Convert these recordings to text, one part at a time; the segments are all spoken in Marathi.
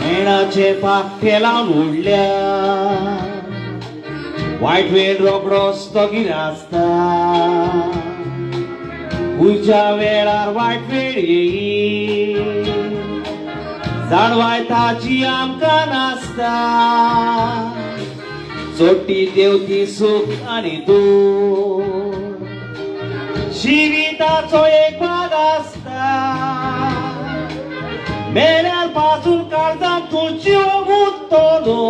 मेणाचे पाखटे लावन उडल्या वाईट वेळ रोकडो स्थगीत आसता खंयच्या वेळार वाईट वेळ येई जाणवाय ताची आमकां नासता जोडटी देंवती सुख आनी दूख जिविताचो एक भाग आसता मेल्यार पासून काळजांत तूं जीव गुंतलो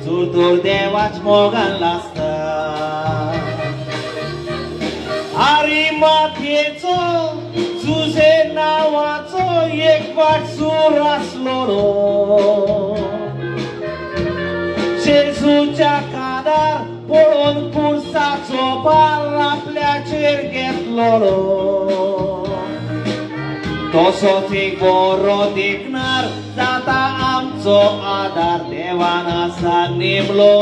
चूर तर देवाच मोगान लासता आरी मातयेचो तुजे नांवाचो एक वाट सूर आसलो जेजूच्या कादार पळोवन कुर्साचो भार आपल्याचेर घेतलो तसोच एक बरो देखणार जाता आमचो आदार देवान आसा नेमलो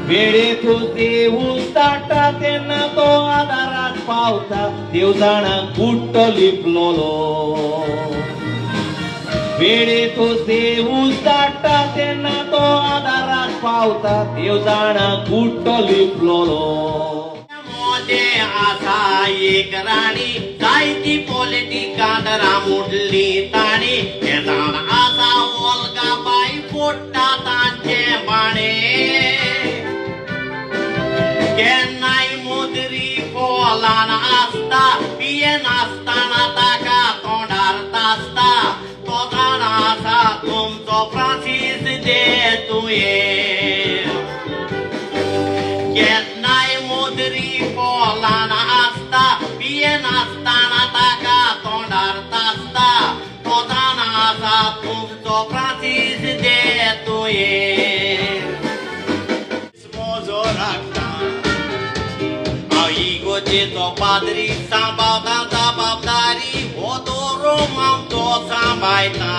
वेळेतूच देवूच धाडटा तेन्ना तो आदाराक पावता देव जाणा गुट्टो लिपलोलो वेळेतूच देवूच धाडटा तेन्ना तो आदाराक पावता देव जाणा गुट्टो लिपलोलो आसा एक राणी जायती पॉलिटिकान रामुडली ताणी येतान आसा वोल्गा बाई फोडटा तांचे बाणे केन्नाय मुद्री पोलान आसता पियेन आसतना ताका तोंडार तासता तो जाण आसा तुमचो फ्रांसीस दे तुये केन्नाय मुद्री पोलान आसता पियेन आसतना ताका तोंडार तासता तो जाण आसा तुमचो फ्रांसीस दे तुये मोजो राखता इगोजेचो पाद्री सांबाळटा जबाबदारी हो दोरो आमचो सांबाळटा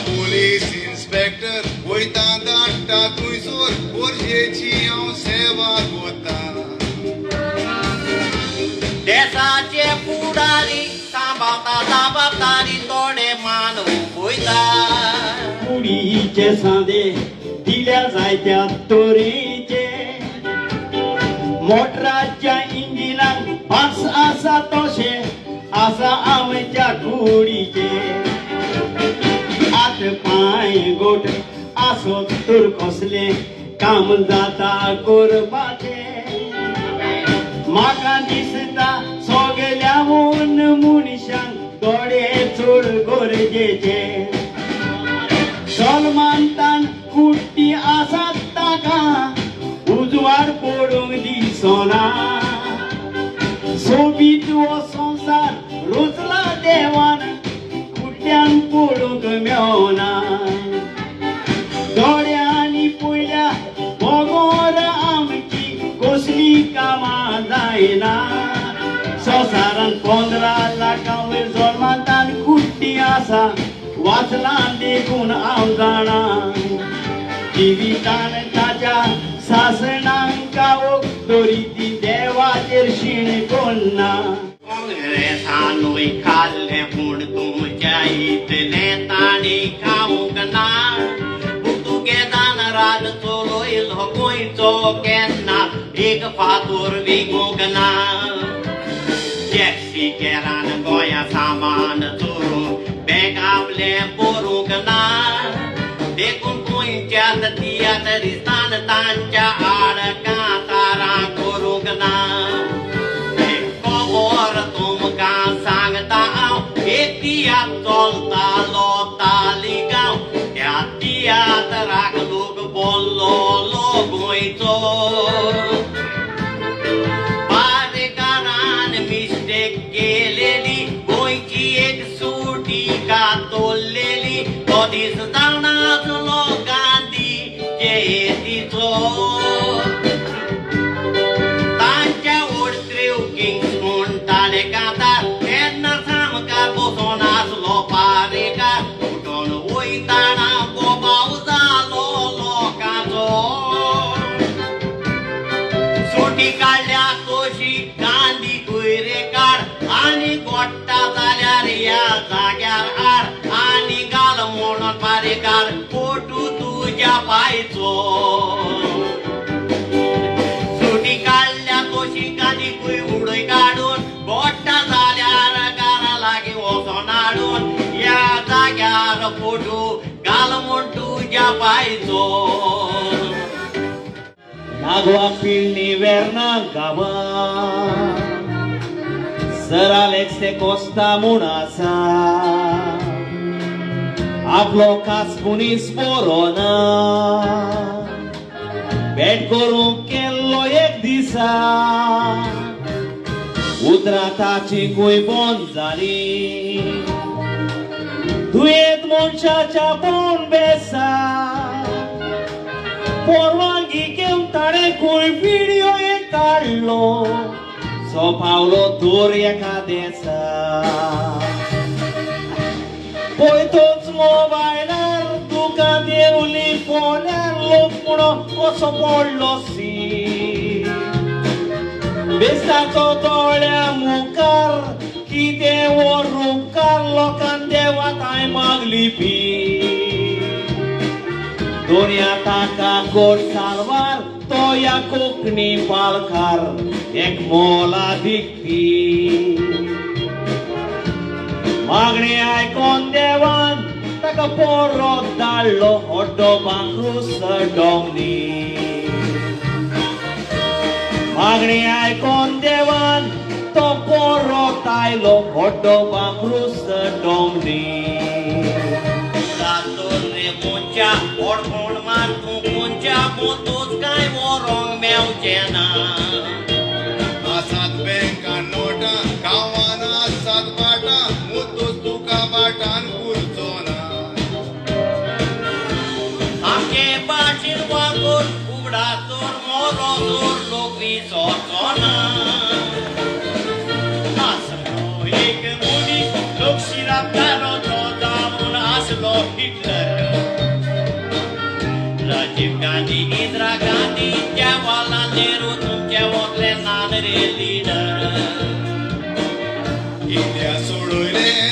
पुलीस इन्स्पेक्टर वयता धाडटा थंयसर वर्जेची हांव सेवा कोता देशाचे फुडारी सांबाळटा जबाबदारी थोडे मानव वयता कुडीचे सांदे दिल्या जायत्या तोरेचे मोटराच्या इंजिनाक पास आसा तशे आसा आमच्या कुडीचे हात पांय गोट आसो तर कसले काम जाता करपाचे म्हाका दिसता सगल्या मनशांक थोडे चड गरजेचे सलमानतान कुट्टी आसात ताका उजवाड पडूंक दिसना सोबीत हो संसार रुचला देवान कुट्ट्यान पडूंक मेळना दोळ्यांनी पळयल्या बगोर आमची कसली कामां जायना संवसारान 15 लाखां वयर जल्मांतान कुट्टी आसा वाचला देखून हांव जाणा जिवितान ताच्या सासणांका तरी ती देवाचेर शीण कोन्ना काँग्रेसानूय खाल्लें पूण तुमच्या इतलें ताणी खावंक ना पुर्तुगेजान राज चलयलो गोंयचो केन्ना एक फातोर विकूंक ना टॅक्सी केरान गोंया सामान चोरून बँक आपलें भरूंक ना देखून गोंयच्याच तियात्रिस्तान तांच्या आड कांतारां करूंक ना खबर तुमकां सांगता हांव एक तियात चलतालो तालिगांव त्या तियात्राक लोक बोल्लोलो गोंयचो पारेकारान मिस्टेक केलेली गोंयची एक सुटिका तोल्लेली तो दीस जाणाचलो गांधी जयंतीचो तांच्या ओडत्रेव किंग्स म्हणटाले कांतार तेन्ना सामका बसोन आसलो पारेकार जाल्यार या जाग्यार आड आणि गाल म्हणून बारीकार फोटू तुझ्या पायचो सुटी काढल्या तोशी कादी कुई उडय काढून गोट्टा जाल्यार गारा लागी वचोन हाडून या जाग्यार फोटू गाल म्हूण तुझ्या पायचो नागवा पिळणी वेर्ना गावा Seralex de Costa Munasa Aplo Caspunis Borona Bet Gorum Kello Ek Disa Utrataci Cui Bonzali Duet Monchacha Bon Besa Porvangi que un tare Cui video e Carlo So Paulo Doria cabeça Poi toți mobiler Tu cadeu liponer Lopuno o so pollo si Besta totolea mucar Chi te o rucar Lo candeva tai maglipi Doria taka cor salvar Toia cocni palcar Ek mola dicti Magni ai condevan Taka porro dallo Hoddo bankrus domni Magni ai condevan To porro tailo Hoddo bankrus domni Datorne muncea Oricum mar cu muncea Motos cai orong meu cena Asat benca nota, kawana asat bata, mutus tuka batan kursona. Amke bashir wakur Ubrator morotor Lokri sotona Aslo ek muni Lokshira karo Todamun aslo Hitler Rajiv Gandhi, Indira Gandhi Jawaharlal Nehru तुमच्या वगले नानरे लीडर India सोडले